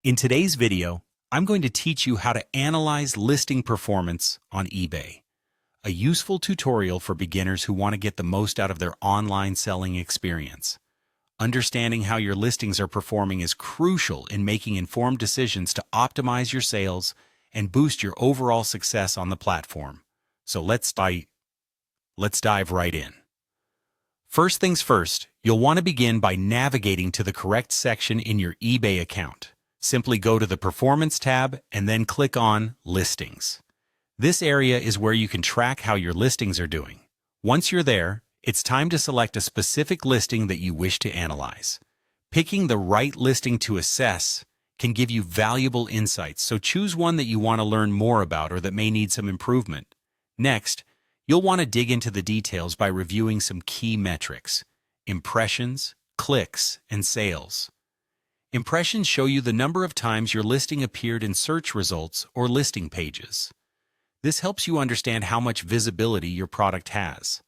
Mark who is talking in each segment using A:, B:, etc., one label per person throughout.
A: In today's video, I'm going to teach you how to analyze listing performance on eBay, a useful tutorial for beginners who want to get the most out of their online selling experience. Understanding how your listings are performing is crucial in making informed decisions to optimize your sales and boost your overall success on the platform. So let's dive right in. First things first, you'll want to begin by navigating to the correct section in your eBay account. Simply go to the Performance tab and then click on Listings. This area is where you can track how your listings are doing. Once you're there, it's time to select a specific listing that you wish to analyze. Picking the right listing to assess can give you valuable insights, so choose one that you want to learn more about or that may need some improvement. Next, you'll want to dig into the details by reviewing some key metrics: impressions, clicks, and sales. Impressions show you the number of times your listing appeared in search results or listing pages. This helps you understand how much visibility your product has.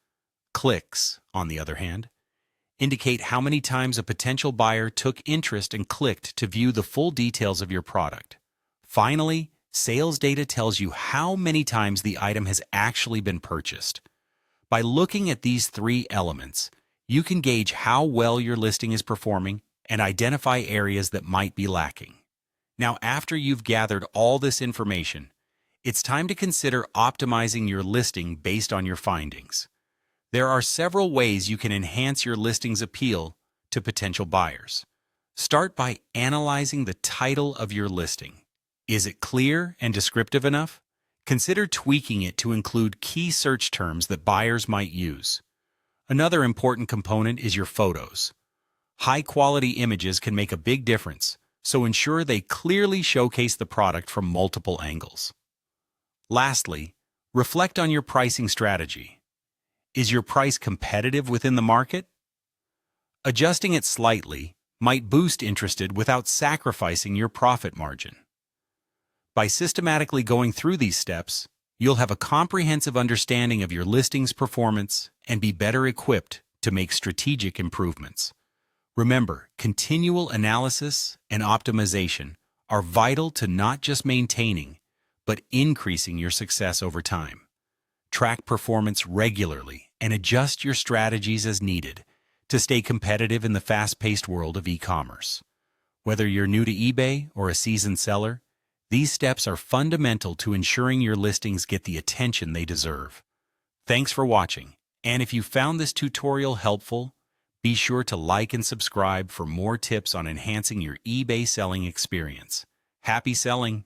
A: Clicks, on the other hand, indicate how many times a potential buyer took interest and clicked to view the full details of your product. Finally, sales data tells you how many times the item has actually been purchased. By looking at these three elements, you can gauge how well your listing is performing and identify areas that might be lacking. Now, after you've gathered all this information, it's time to consider optimizing your listing based on your findings. There are several ways you can enhance your listing's appeal to potential buyers. Start by analyzing the title of your listing. Is it clear and descriptive enough? Consider tweaking it to include key search terms that buyers might use. Another important component is your photos. High-quality images can make a big difference, so ensure they clearly showcase the product from multiple angles. Lastly, reflect on your pricing strategy. Is your price competitive within the market? Adjusting it slightly might boost interest without sacrificing your profit margin. By systematically going through these steps, you'll have a comprehensive understanding of your listing's performance and be better equipped to make strategic improvements. Remember, continual analysis and optimization are vital to not just maintaining, but increasing your success over time. Track performance regularly and adjust your strategies as needed to stay competitive in the fast-paced world of e-commerce. Whether you're new to eBay or a seasoned seller, these steps are fundamental to ensuring your listings get the attention they deserve. Thanks for watching, and if you found this tutorial helpful, be sure to like and subscribe for more tips on enhancing your eBay selling experience. Happy selling!